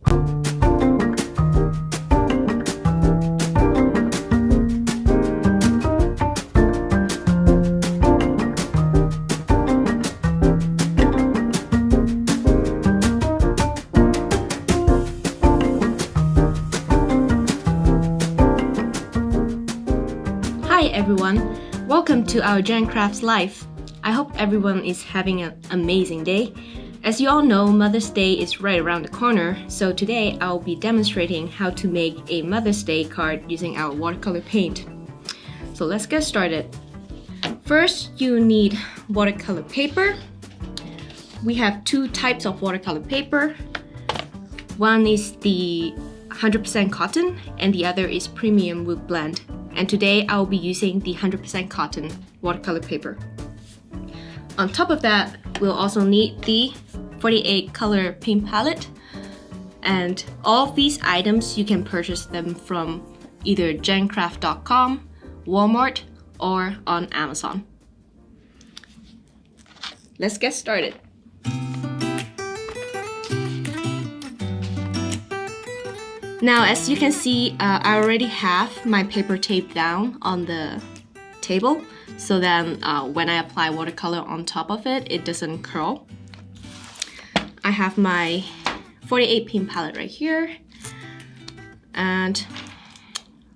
Hi everyone, welcome to our GenCrafts Live. I hope everyone is having an amazing day. As you all know, Mother's Day is right around the corner, so today I'll be demonstrating how to make a Mother's Day card using our watercolor paint. So let's get started. First, you need watercolor paper. We have two types of watercolor paper. One is the 100% cotton and the other is premium wood blend. And today I'll be using the 100% cotton watercolor paper. On top of that, we'll also need the 48 color paint palette. And all of these items, you can purchase them from either GenCraft.com, Walmart, or on Amazon. Let's get started. Now, as you can see, I already have my paper taped down on the table, so then when I apply watercolor on top of it, it doesn't curl. I have my 48 paint palette right here, and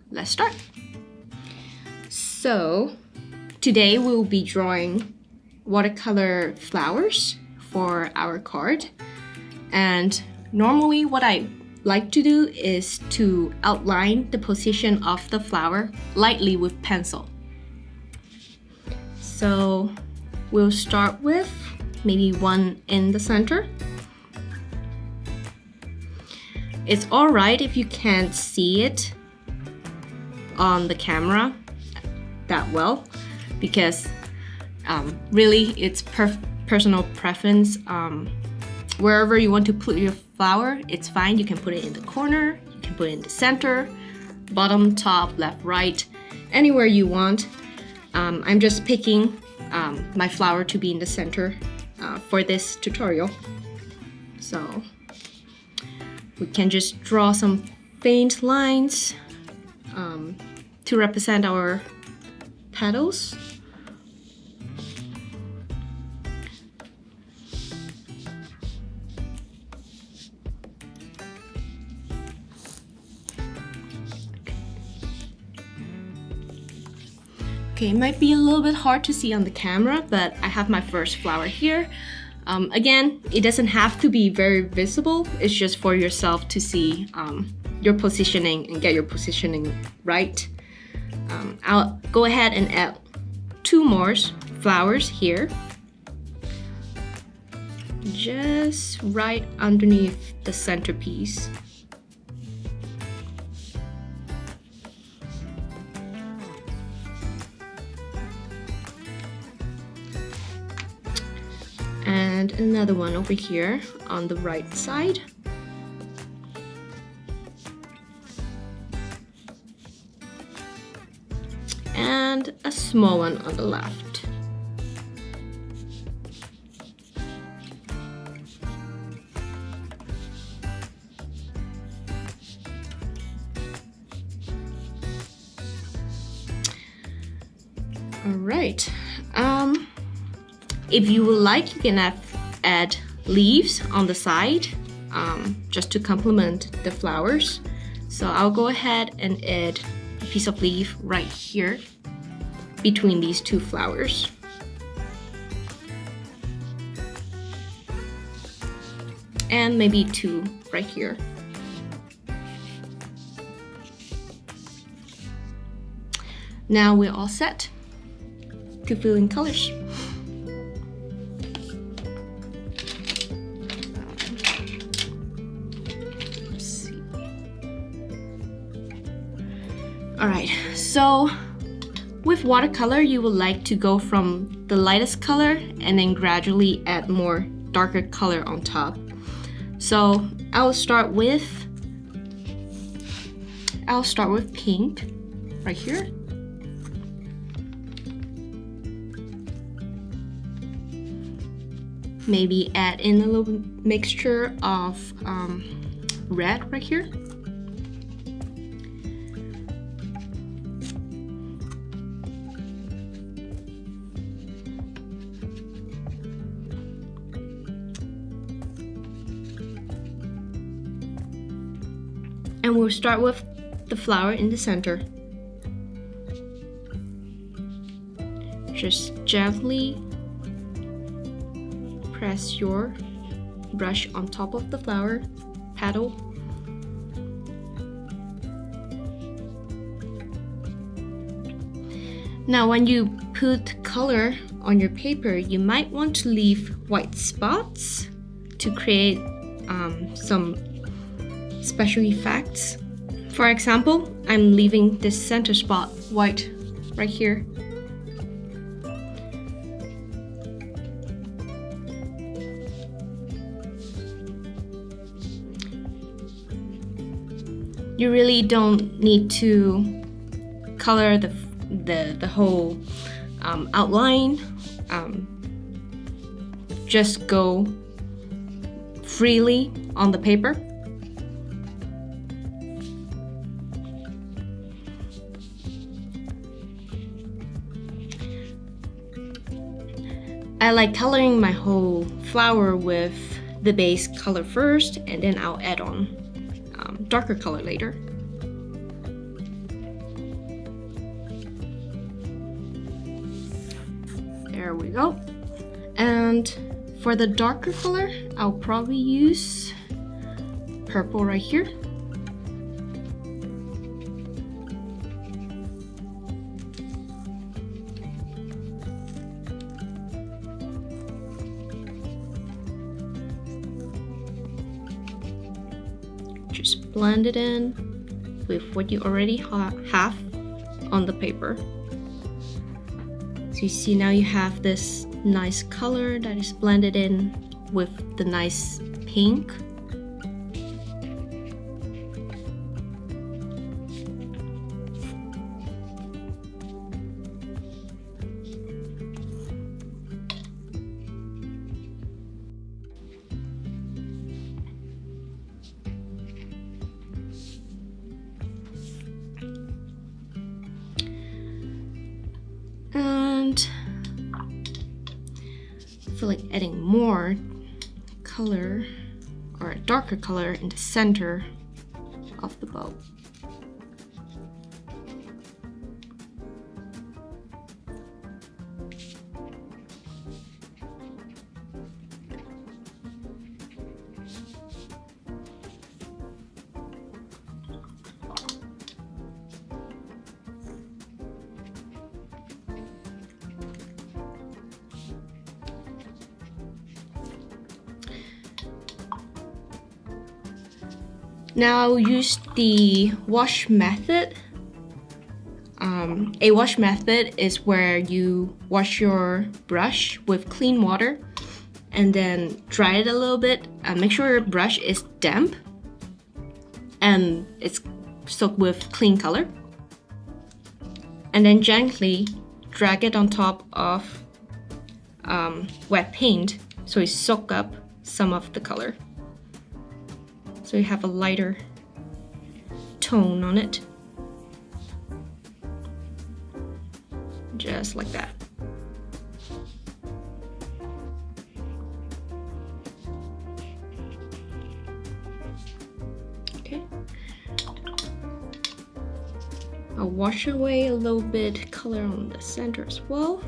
let's start. So, today we'll be drawing watercolor flowers for our card, and normally what I like to do is to outline the position of the flower lightly with pencil. So we'll start with maybe one in the center. It's alright if you can't see it on the camera that well, because really it's personal preference. Wherever you want to put your flower, it's fine. You can put it in the corner, you can put it in the center, bottom, top, left, right, anywhere you want. I'm just picking my flower to be in the center for this tutorial. So we can just draw some faint lines to represent our petals. Okay, it might be a little bit hard to see on the camera, but I have my first flower here. Again, it doesn't have to be very visible. It's just for yourself to see your positioning and get your positioning right. I'll go ahead and add two more flowers here, just right underneath the centerpiece. And another one over here on the right side. And a small one on the left. All right. If you would like, you can add leaves on the side just to complement the flowers. So I'll go ahead and add a piece of leaf right here between these two flowers. And maybe two right here. Now we're all set to fill in colors. Alright, so with watercolor, you would like to go from the lightest color and then gradually add more darker color on top. So I'll start with pink right here. Maybe add in a little mixture of red right here. And we'll start with the flower in the center. Just gently press your brush on top of the flower petal. Now when you put color on your paper, you might want to leave white spots to create some special effects. For example, I'm leaving this center spot white right here. You really don't need to color the whole outline. Just go freely on the paper. I like coloring my whole flower with the base color first, and then I'll add on darker color later. There we go. And for the darker color, I'll probably use purple right here. Just blend it in with what you already have on the paper. So you see now you have this nice color that is blended in with the nice pink. And I feel like adding more color or a darker color in the center of the bow. Now I'll use the wash method. A wash method is where you wash your brush with clean water and then dry it a little bit. Make sure your brush is damp and it's soaked with clean color. And then gently drag it on top of wet paint so it soaks up some of the color. So you have a lighter tone on it. Just like that. Okay. I'll wash away a little bit color on the center as well.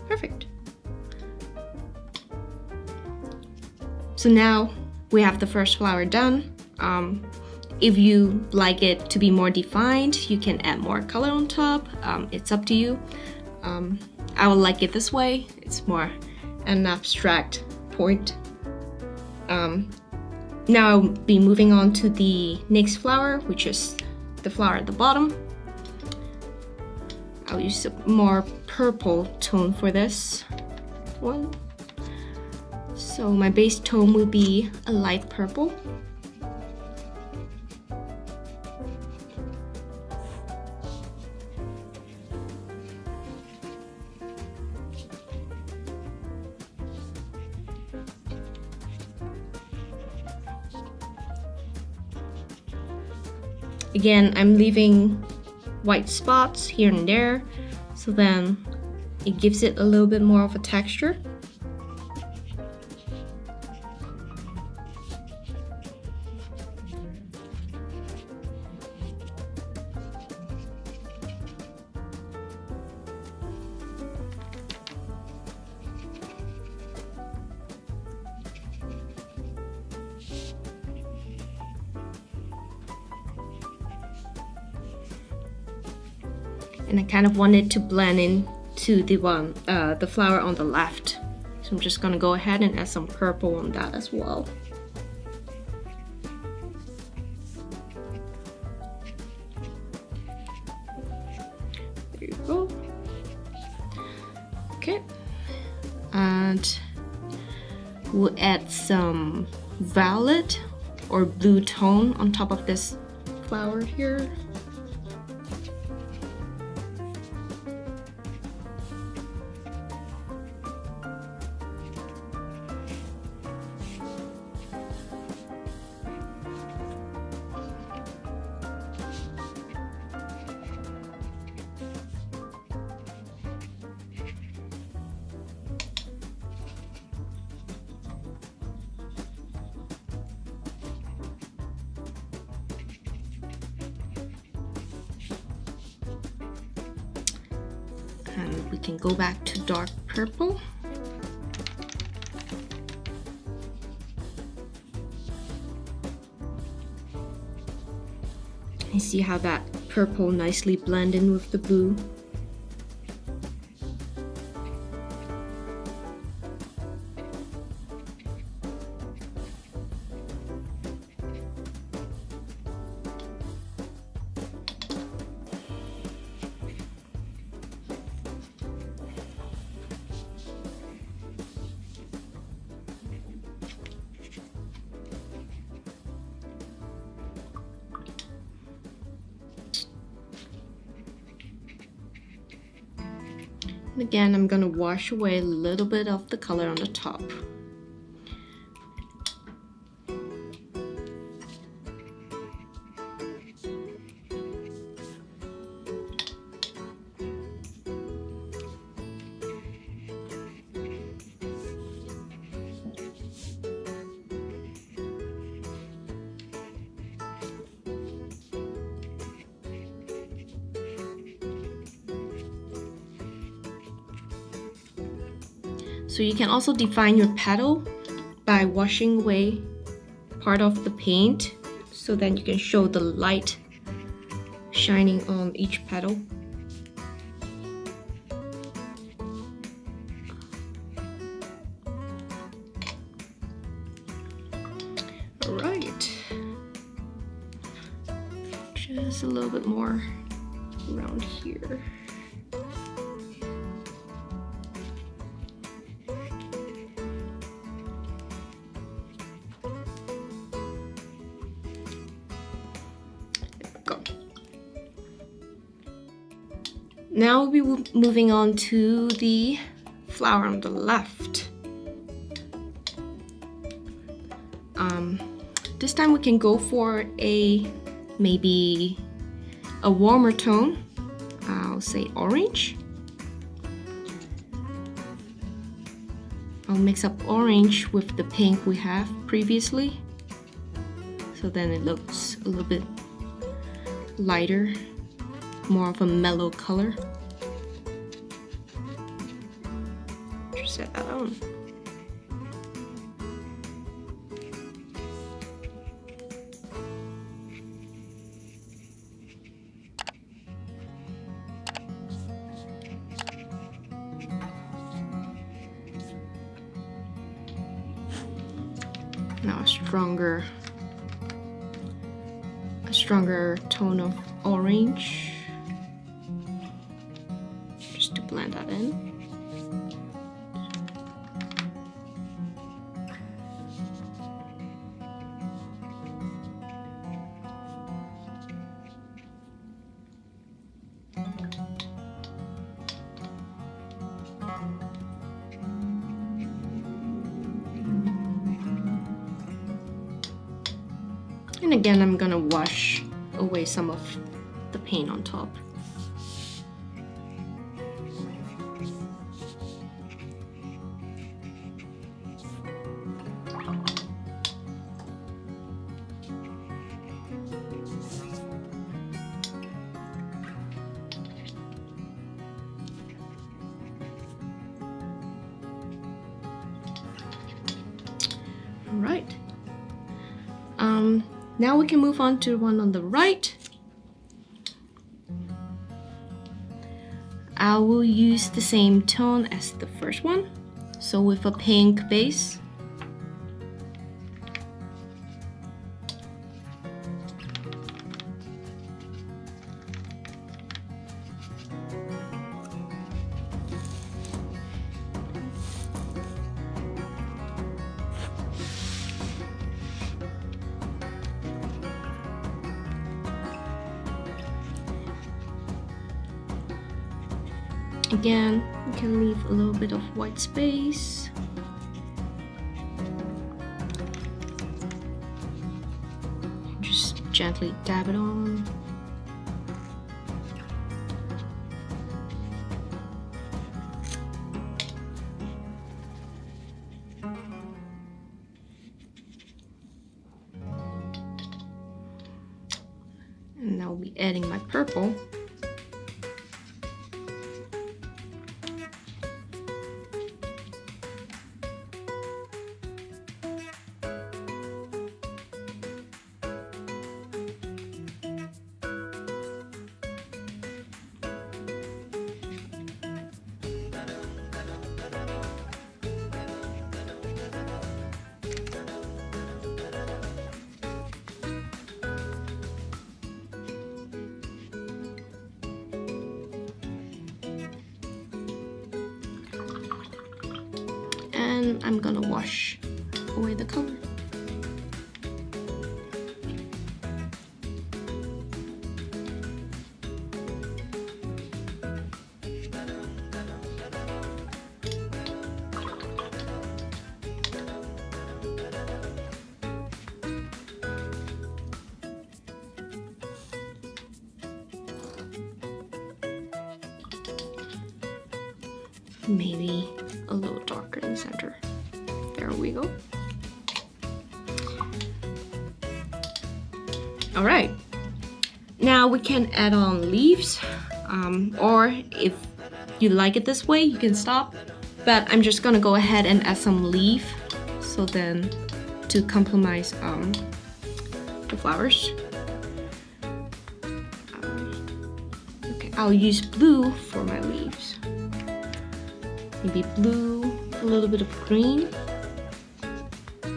Perfect. So now we have the first flower done. If you like it to be more defined, you can add more color on top. It's up to you. I would like it this way. It's more an abstract point. Now I'll be moving on to the next flower, which is the flower at the bottom. I'll use a more purple tone for this one. So my base tone will be a light purple. Again, I'm leaving white spots here and there, so then it gives it a little bit more of a texture. And I kind of wanted to blend in to the flower on the left. So I'm just gonna go ahead and add some purple on that as well. There you go. Okay. And we'll add some violet or blue tone on top of this flower here. And we can go back to dark purple. And see how that purple nicely blends in with the blue. And again, I'm gonna wash away a little bit of the color on the top. So you can also define your petal by washing away part of the paint, so then you can show the light shining on each petal. All right, just a little bit more around here. Now we'll be moving on to the flower on the left. This time we can go for maybe a warmer tone. I'll say orange. I'll mix up orange with the pink we have previously, so then it looks a little bit lighter, more of a mellow color. Just set that on. Now a stronger tone of orange, just to blend that in. And again, I'm gonna wash away some of the paint on top. Alright. Now we can move on to one on the right. I will use the same tone as the first one, so with a pink base. Again, you can leave a little bit of white space. Just gently dab it on. And now I'll be adding my purple. And I'm gonna wash away the color. Maybe a little darker in the center. There we go. All right, now we can add on leaves, or if you like it this way, you can stop. But I'm just gonna go ahead and add some leaf, so then to complement the flowers. Okay, I'll use blue for my leaves. Maybe blue, a little bit of green. There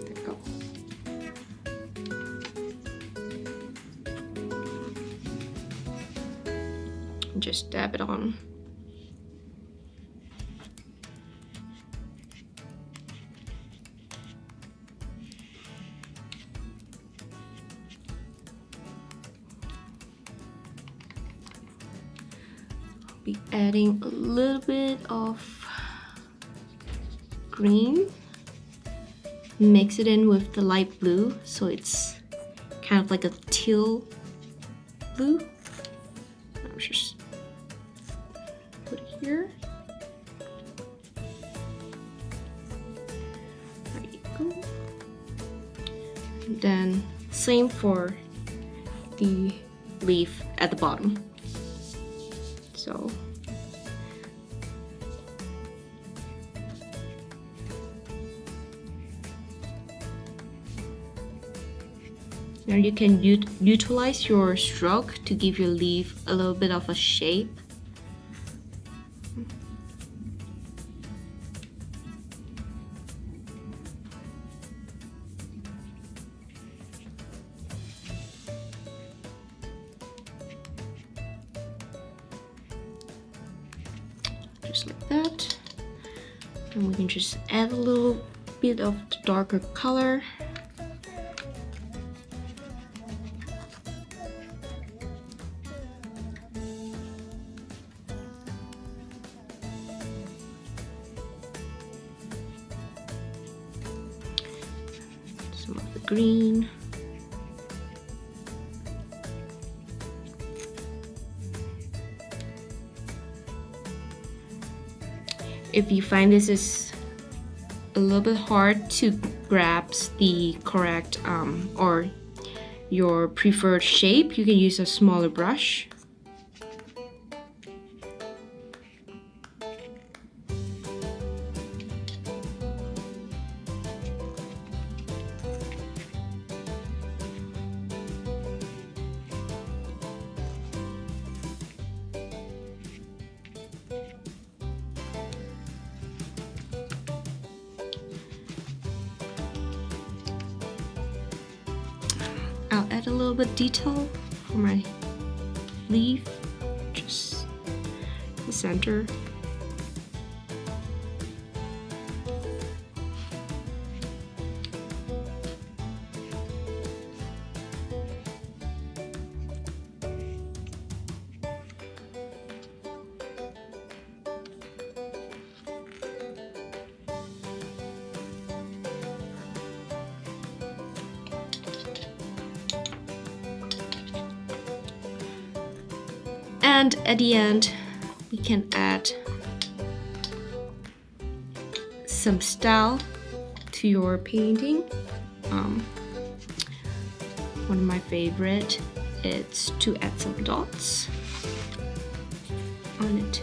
we go. And just dab it on. Be adding a little bit of green, mix it in with the light blue so it's kind of like a teal blue. I'll just put it here. There you go. And then same for the leaf at the bottom. So now you can utilize your stroke to give your leaf a little bit of a shape. Just like that. And we can just add a little bit of the darker color. some of the green. If you find this is a little bit hard to grasp the correct or your preferred shape, you can use a smaller brush. I'll add a little bit detail for my leaf, just the center. And at the end, we can add some style to your painting. One of my favorite is to add some dots on it.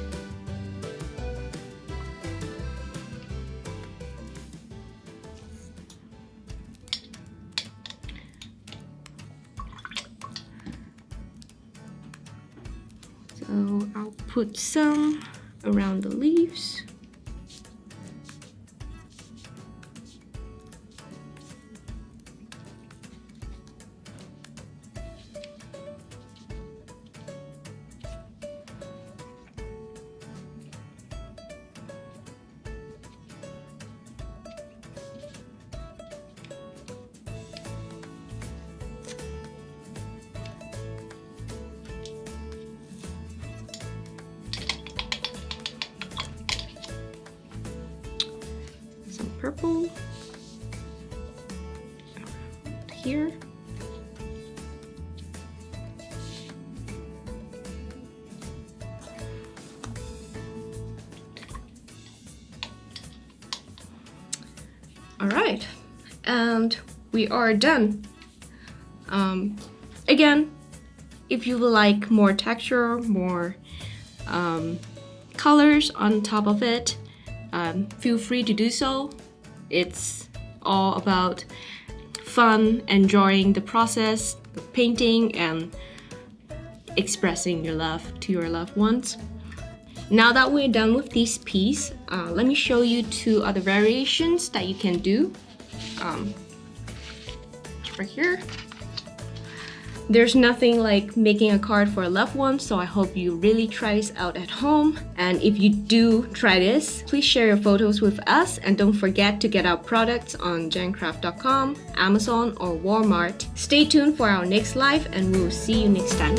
So I'll put some around the leaves. Purple here. All right, and we are done. Again, if you would like more texture, more colors on top of it, feel free to do so. It's all about fun, enjoying the process of painting and expressing your love to your loved ones. Now that we're done with this piece, let me show you two other variations that you can do. Right here. There's nothing like making a card for a loved one, so I hope you really try this out at home. And if you do try this, please share your photos with us, and don't forget to get our products on GenCraft.com, Amazon, or Walmart. Stay tuned for our next live, and we'll see you next time.